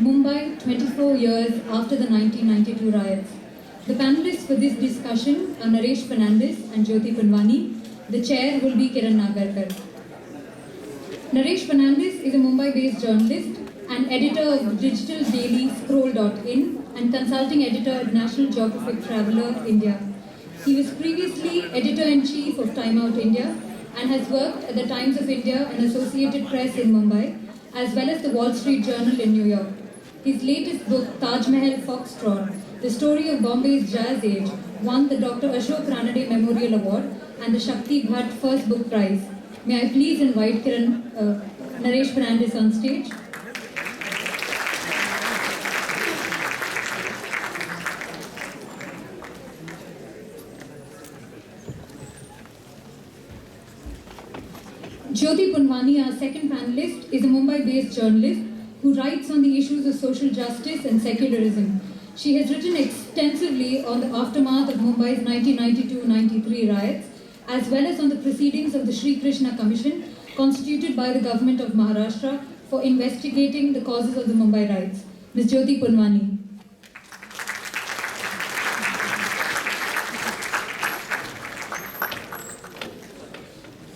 Mumbai 24 years after the 1992 riots. The panelists for this discussion are Naresh Fernandes and Jyoti Punwani. The chair will be Kiran Nagarkar. Naresh Fernandes is a Mumbai-based journalist and editor of digital daily Scroll.in and consulting editor at National Geographic Traveller India. He was previously editor-in-chief of Time Out India and has worked at the Times of India and Associated Press in Mumbai, as well as the Wall Street Journal in New York. His latest book, Taj Mahal Foxtrot, The Story of Bombay's Jazz Age, won the Dr. Ashok Ranade Memorial Award and the Shakti Bhatt First Book Prize. May I please invite Naresh Fernandes on stage. Jyoti Punwani, our second panelist, is a Mumbai-based journalist who writes on the issues of social justice and secularism. She has written extensively on the aftermath of Mumbai's 1992-93 riots, as well as on the proceedings of the Sri Krishna Commission, constituted by the government of Maharashtra for investigating the causes of the Mumbai riots. Ms. Jyoti Punwani.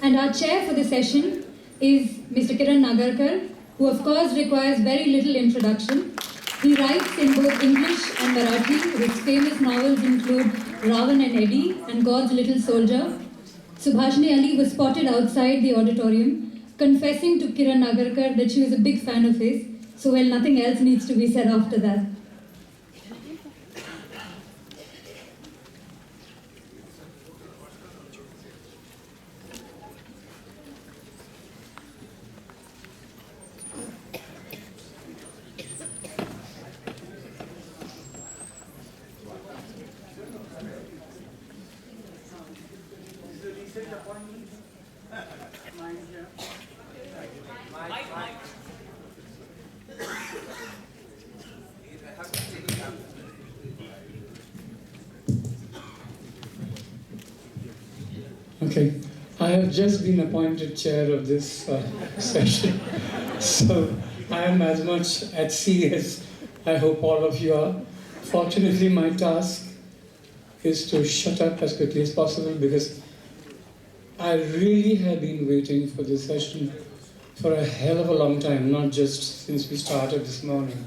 And our chair for the session is Mr. Kiran Nagarkar, who of course requires very little introduction. He writes in both English and Marathi. His famous novels include Ravan and Eddie and God's Little Soldier. Subhashini Ali was spotted outside the auditorium, confessing to Kiran Nagarkar that she was a big fan of his, so well, nothing else needs to be said after that. Okay, I have just been appointed chair of this session, so I am as much at sea as I hope all of you are. Fortunately, my task is to shut up as quickly as possible because I really have been waiting for this session for a hell of a long time, not just since we started this morning.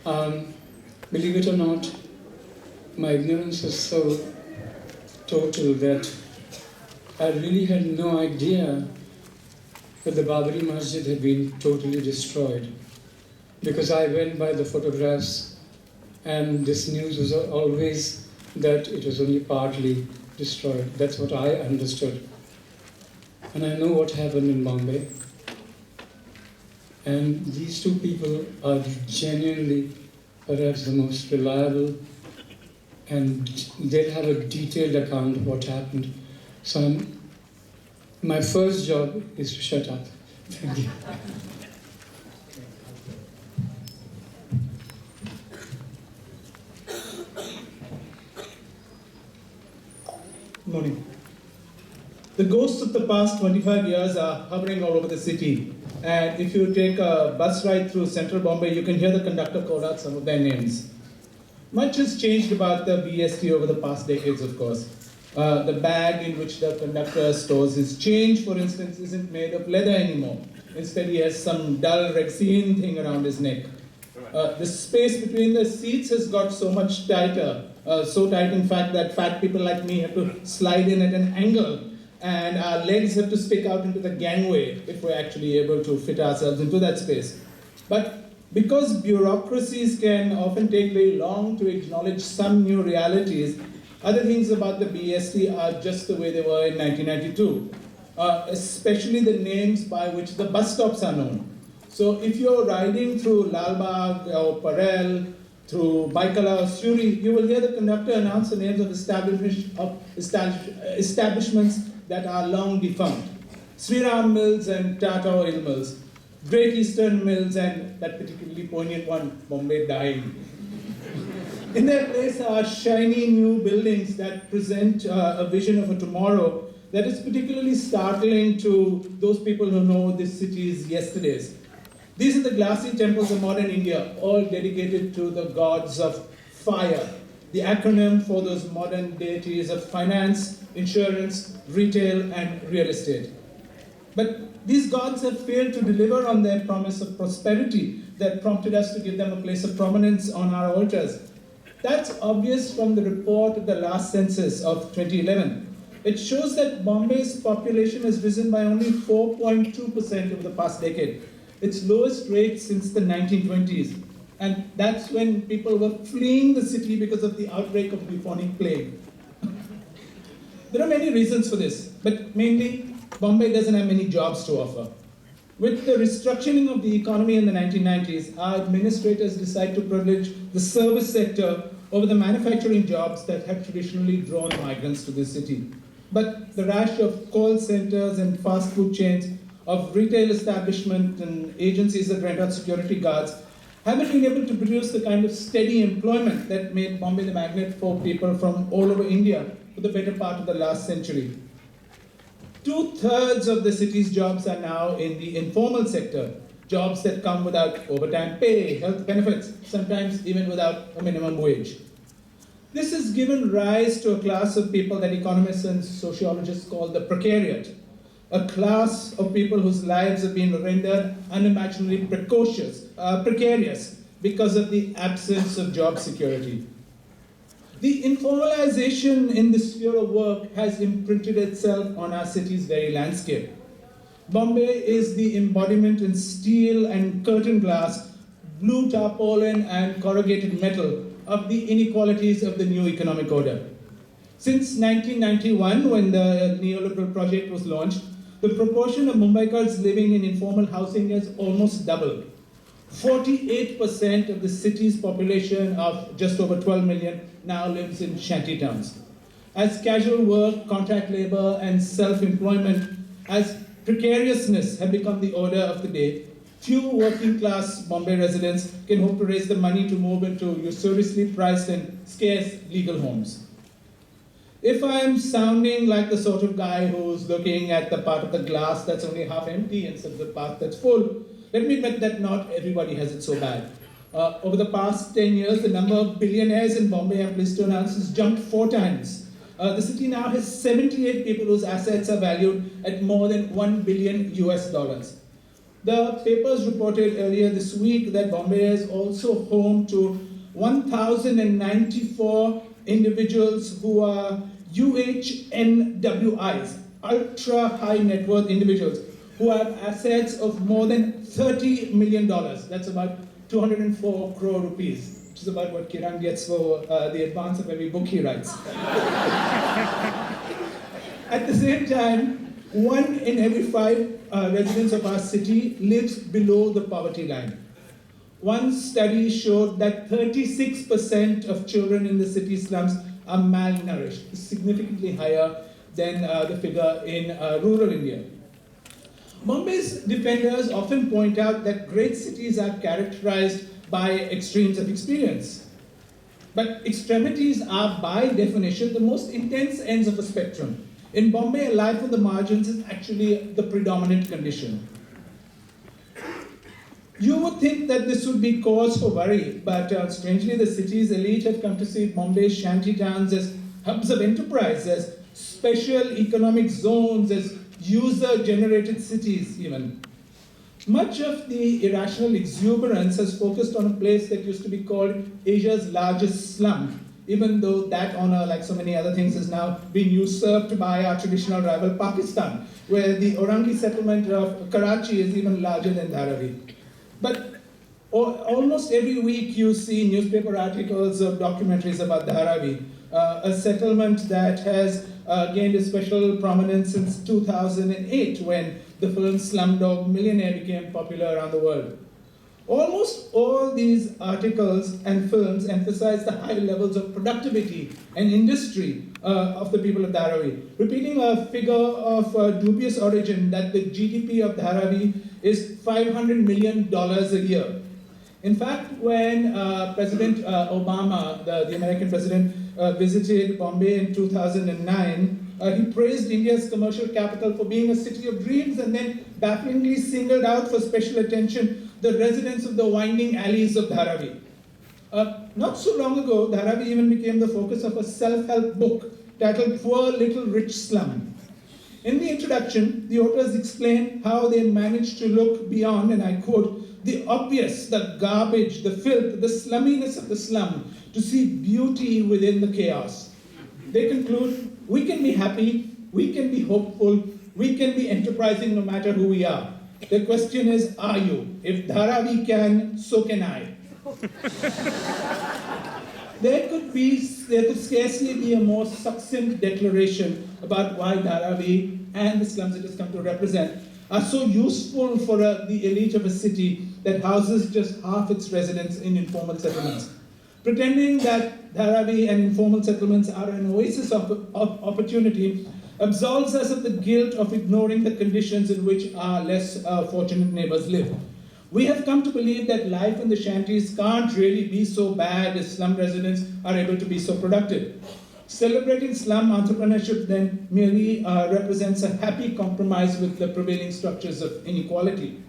Believe it or not, my ignorance is so total that I really had no idea that the Babri Masjid had been totally destroyed, because I went by the photographs and this news was always that it was only partly destroyed. That's what I understood. And I know what happened in Bombay. And these two people are genuinely perhaps the most reliable, and they'll have a detailed account of what happened. So my first job is to shut up. Thank you. Good morning. The ghosts of the past 25 years are hovering all over the city. And if you take a bus ride through central Bombay, you can hear the conductor call out some of their names. Much has changed about the BST over the past decades, of course. The bag in which the conductor stores his change, for instance, isn't made of leather anymore. Instead, he has some dull Rexine thing around his neck. The space between the seats has got so much tighter, so tight in fact that fat people like me have to slide in at an angle, and our legs have to stick out into the gangway if we're actually able to fit ourselves into that space. But because bureaucracies can often take very long to acknowledge some new realities, other things about the BST are just the way they were in 1992, especially the names by which the bus stops are known. So if you're riding through Lalbagh or Parel, through Baikala or Suri, you will hear the conductor announce the names of establishments that are long defunct. Sriram Mills and Tata Oil Mills, Great Eastern Mills, and that particularly poignant one, Bombay Dyeing. In their place are shiny new buildings that present a vision of a tomorrow that is particularly startling to those people who know this city's yesterdays. These are the glassy temples of modern India, all dedicated to the gods of fire, the acronym for those modern deities of finance, insurance, retail, and real estate. But these gods have failed to deliver on their promise of prosperity that prompted us to give them a place of prominence on our altars. That's obvious from the report of the last census of 2011. It shows that Bombay's population has risen by only 4.2% over the past decade, its lowest rate since the 1920s. And that's when people were fleeing the city because of the outbreak of bubonic plague. There are many reasons for this, but mainly Bombay doesn't have many jobs to offer. With the restructuring of the economy in the 1990s, our administrators decided to privilege the service sector over the manufacturing jobs that had traditionally drawn migrants to the city. But the rash of call centers and fast food chains, of retail establishment and agencies that rent out security guards, haven't been able to produce the kind of steady employment that made Bombay the magnet for people from all over India for the better part of the last century. 2/3 of the city's jobs are now in the informal sector, jobs that come without overtime pay, health benefits, sometimes even without a minimum wage. This has given rise to a class of people that economists and sociologists call the precariat, a class of people whose lives have been rendered unimaginably precarious because of the absence of job security. The informalization in the sphere of work has imprinted itself on our city's very landscape. Bombay is the embodiment in steel and curtain glass, blue tarpaulin and corrugated metal of the inequalities of the new economic order. Since 1991, when the neoliberal project was launched, the proportion of Mumbaikars living in informal housing has almost doubled. 48% of the city's population of just over 12 million now lives in shanty towns. As casual work, contract labor, and self-employment, as precariousness have become the order of the day, few working-class Bombay residents can hope to raise the money to move into usuriously priced and scarce legal homes. If I am sounding like the sort of guy who's looking at the part of the glass that's only half empty instead of the part that's full, let me admit that not everybody has it so bad. Over the past 10 years, the number of billionaires in Bombay, I'm pleased to announce, has jumped 4 times. The city now has 78 people whose assets are valued at more than $1 billion US. The papers reported earlier this week that Bombay is also home to 1,094 individuals who are UHNWIs, ultra high net worth individuals, who have assets of more than $30 million. That's about 204 crore rupees, which is about what Kiran gets for the advance of every book he writes. At the same time, 1 in every 5 residents of our city lives below the poverty line. One study showed that 36% of children in the city slums are malnourished, significantly higher than the figure in rural India. Bombay's defenders often point out that great cities are characterized by extremes of experience. But extremities are, by definition, the most intense ends of a spectrum. In Bombay, a life on the margins is actually the predominant condition. You would think that this would be cause for worry, but strangely, the city's elite have come to see Bombay's shanty towns as hubs of enterprise, as special economic zones, as user-generated cities even. Much of the irrational exuberance has focused on a place that used to be called Asia's largest slum, even though that honor, like so many other things, has now been usurped by our traditional rival Pakistan, where the Orangi settlement of Karachi is even larger than Dharavi. But almost every week you see newspaper articles or documentaries about Dharavi, a settlement that has gained a special prominence since 2008, when the film Slumdog Millionaire became popular around the world. Almost all these articles and films emphasize the high levels of productivity and industry of the people of Dharavi, repeating a figure of dubious origin that the GDP of Dharavi is $500 million a year. In fact, when President Obama, the American president, visited Bombay in 2009, he praised India's commercial capital for being a city of dreams, and then bafflingly singled out for special attention the residents of the winding alleys of Dharavi. Not so long ago, Dharavi even became the focus of a self-help book titled Poor Little Rich Slum. In the introduction, the authors explain how they managed to look beyond, and I quote, the obvious, the garbage, the filth, the slumminess of the slum, to see beauty within the chaos. They conclude, we can be happy, we can be hopeful, we can be enterprising no matter who we are. The question is, are you? If Dharavi can, so can I. There could scarcely be a more succinct declaration about why Dharavi and the slums it has come to represent are so useful for the elite of a city that houses just half its residents in informal settlements. Pretending that Dharavi and informal settlements are an oasis of opportunity absolves us of the guilt of ignoring the conditions in which our less fortunate neighbors live. We have come to believe that life in the shanties can't really be so bad if slum residents are able to be so productive. Celebrating slum entrepreneurship then merely represents a happy compromise with the prevailing structures of inequality.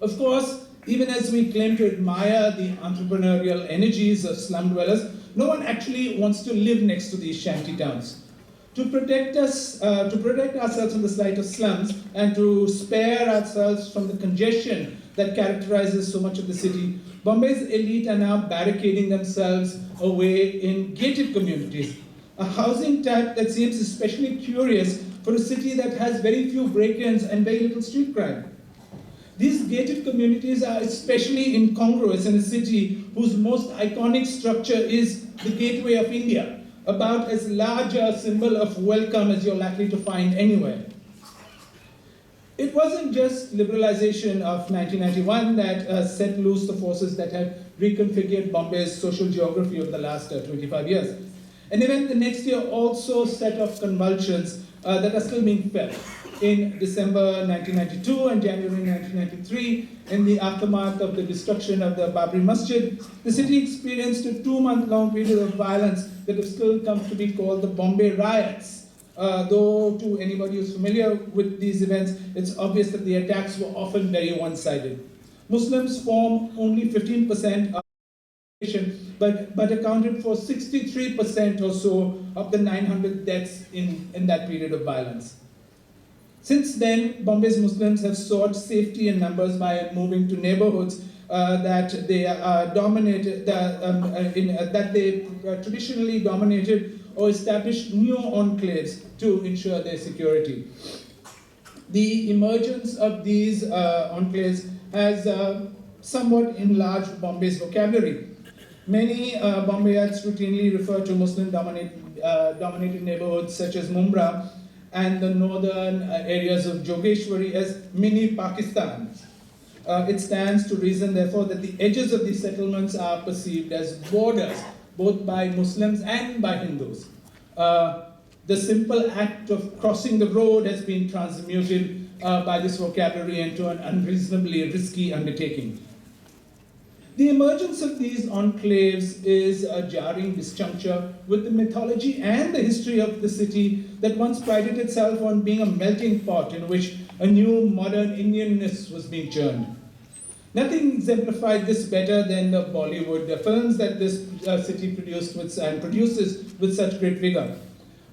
Of course, even as we claim to admire the entrepreneurial energies of slum dwellers, no one actually wants to live next to these shanty towns. To protect ourselves from the slight of slums and to spare ourselves from the congestion that characterizes so much of the city, Bombay's elite are now barricading themselves away in gated communities, a housing type that seems especially curious for a city that has very few break-ins and very little street crime. These gated communities are especially incongruous in a city whose most iconic structure is the Gateway of India, about as large a symbol of welcome as you're likely to find anywhere. It wasn't just liberalization of 1991 that set loose the forces that have reconfigured Bombay's social geography over the last 25 years. An event the next year also set off convulsions that are still being felt. In December 1992 and January 1993, in the aftermath of the destruction of the Babri Masjid, the city experienced a 2-month-long period of violence that has still come to be called the Bombay riots. Though to anybody who's familiar with these events, it's obvious that the attacks were often very one-sided. Muslims form only 15% of the population, but accounted for 63% or so of the 900 deaths in that period of violence. Since then, Bombay's Muslims have sought safety in numbers by moving to neighborhoods that they traditionally dominated or established new enclaves to ensure their security. The emergence of these enclaves has somewhat enlarged Bombay's vocabulary. Many Bombayites routinely refer to Muslim-dominated neighborhoods such as Mumbai and the northern areas of Jogeshwari as mini Pakistan. It stands to reason, therefore, that the edges of these settlements are perceived as borders, both by Muslims and by Hindus. The simple act of crossing the road has been transmuted by this vocabulary into an unreasonably risky undertaking. The emergence of these enclaves is a jarring disjuncture with the mythology and the history of the city that once prided itself on being a melting pot in which a new modern Indianness was being churned. Nothing exemplified this better than the Bollywood films that this city produced and produces with such great vigor.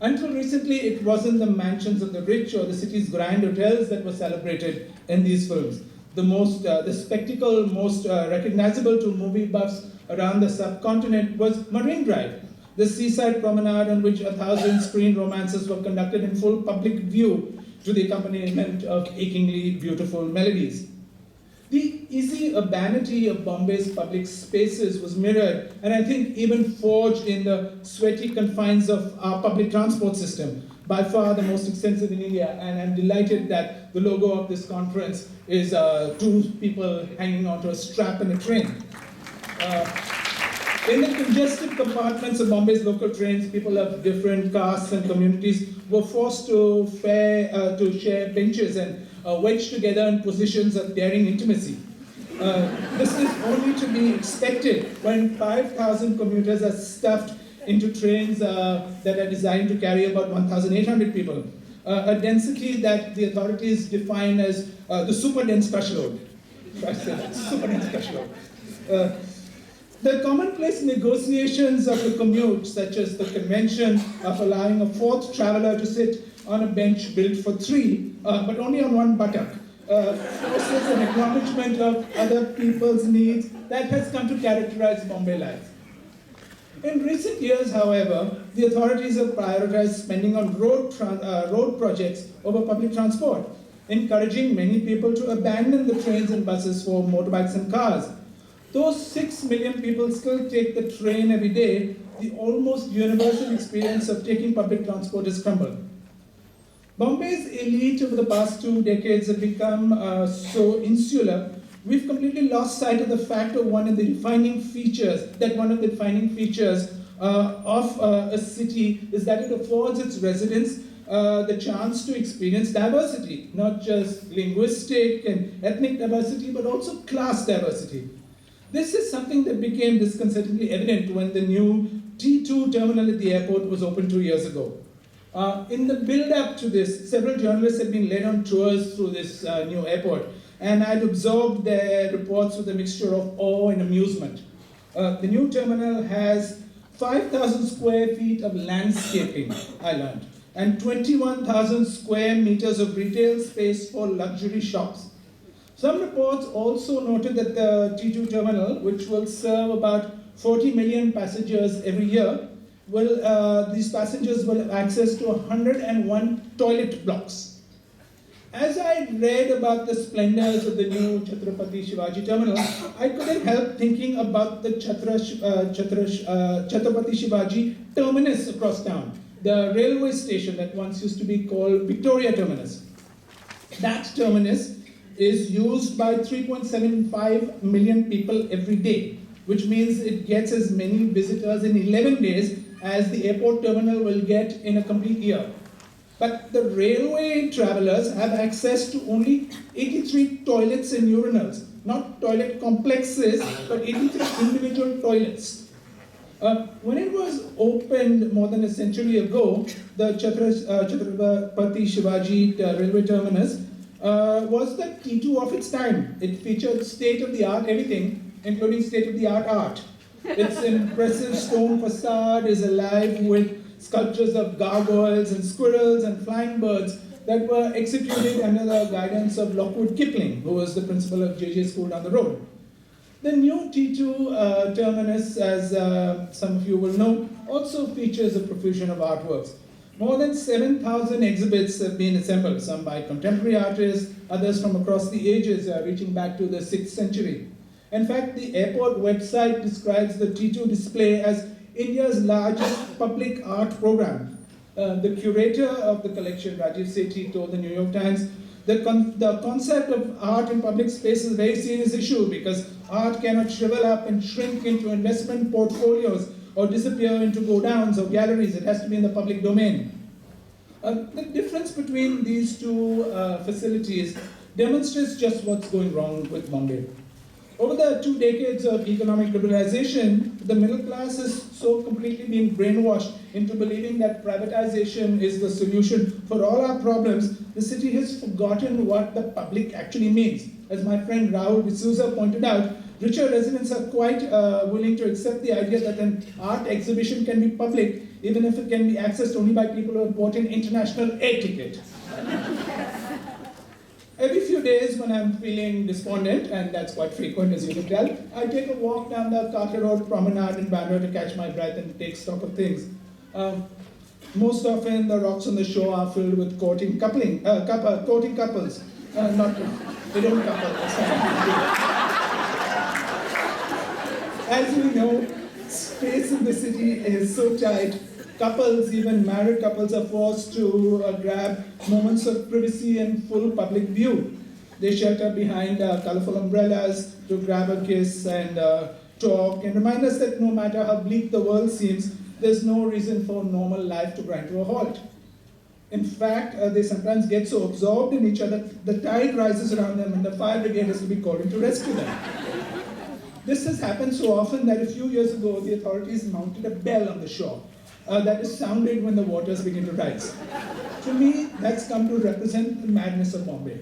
Until recently, it wasn't the mansions of the rich or the city's grand hotels that were celebrated in these films. The spectacle most recognizable to movie buffs around the subcontinent was Marine Drive, the seaside promenade on which 1,000 screen romances were conducted in full public view to the accompaniment of achingly beautiful melodies. The easy urbanity of Bombay's public spaces was mirrored and I think even forged in the sweaty confines of our public transport system, by far the most extensive in India, and I'm delighted that the logo of this conference is 2 people hanging onto a strap in a train. In the congested compartments of Bombay's local trains, people of different castes and communities were forced to share benches and wedged together in positions of daring intimacy. This is only to be expected when 5,000 commuters are stuffed into trains that are designed to carry about 1,800 people, a density that the authorities define as the super dense crush load. I said, super special. The commonplace negotiations of the commute, such as the convention of allowing a fourth traveler to sit on a bench built for three, but only on one buttock, forces an acknowledgement of other people's needs that has come to characterize Bombay life. In recent years, however, the authorities have prioritized spending on road projects over public transport, encouraging many people to abandon the trains and buses for motorbikes and cars. Those 6 million people still take the train every day. The almost universal experience of taking public transport has crumbled. Bombay's elite over the past 2 decades have become so insular, we've completely lost sight of the fact of one of the defining features of a city is that it affords its residents the chance to experience diversity, not just linguistic and ethnic diversity, but also class diversity. This is something that became disconcertingly evident when the new T2 terminal at the airport was opened 2 years ago. In the build-up to this, several journalists had been led on tours through this new airport, and I'd absorbed their reports with a mixture of awe and amusement. The new terminal has 5,000 square feet of landscaping, I learned, and 21,000 square meters of retail space for luxury shops. Some reports also noted that the T2 terminal, which will serve about 40 million passengers every year, these passengers will have access to 101 toilet blocks. As I read about the splendors of the new Chhatrapati Shivaji terminal, I couldn't help thinking about the Chhatrapati Shivaji terminus across town, the railway station that once used to be called Victoria Terminus. That terminus is used by 3.75 million people every day, which means it gets as many visitors in 11 days as the airport terminal will get in a complete year. But the railway travelers have access to only 83 toilets and urinals, not toilet complexes, but 83 individual toilets. When it was opened more than a century ago, the Chhatrapati Shivaji railway terminus was the T2 of its time. It featured state-of-the-art everything, including state-of-the-art art. Its impressive stone facade is alive with sculptures of gargoyles and squirrels and flying birds that were executed under the guidance of Lockwood Kipling, who was the principal of JJ School down the road. The new T2 terminus, as some of you will know, also features a profusion of artworks. More than 7,000 exhibits have been assembled, some by contemporary artists, others from across the ages, reaching back to the 6th century. In fact, the airport website describes the T2 display as India's largest public art program. The curator of the collection, Rajiv Sethi, told the New York Times, the concept of art in public space is a very serious issue because art cannot shrivel up and shrink into investment portfolios or disappear into go-downs or galleries. It has to be in the public domain. The difference between these two facilities demonstrates just what's going wrong with Bombay. Over the 2 decades of economic liberalization, the middle class has so completely been brainwashed into believing that privatization is the solution for all our problems, the city has forgotten what the public actually means. As my friend Rahul D'Souza pointed out, richer residents are quite willing to accept the idea that an art exhibition can be public, even if it can be accessed only by people who have bought an international air ticket. Every few days when I'm feeling despondent, and that's quite frequent as you can tell, I take a walk down the Carter Road Promenade in Bandra to catch my breath and take stock of things. Most often the rocks on the shore are filled with courting couples. They don't couple. As we know, space in the city is so tight. Couples, even married couples, are forced to grab moments of privacy and full public view. They shelter behind colorful umbrellas to grab a kiss and talk and remind us that no matter how bleak the world seems, there's no reason for normal life to grind to a halt. In fact, they sometimes get so absorbed in each other, the tide rises around them and the fire brigade has to be called in to rescue them. This has happened so often that a few years ago, the authorities mounted a bell on the shore. that is sounded when the waters begin to rise. To me, that's come to represent the madness of Bombay.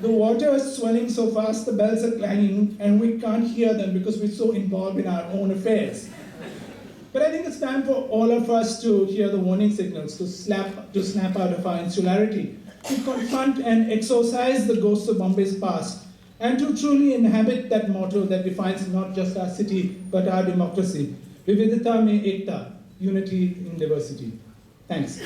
The water is swelling so fast, the bells are clanging, and we can't hear them because we're so involved in our own affairs. But I think it's time for all of us to hear the warning signals, to snap out of our insularity, to confront and exorcise the ghosts of Bombay's past, and to truly inhabit that motto that defines not just our city, but our democracy. Vividhata mein ekta, unity in diversity. Thanks.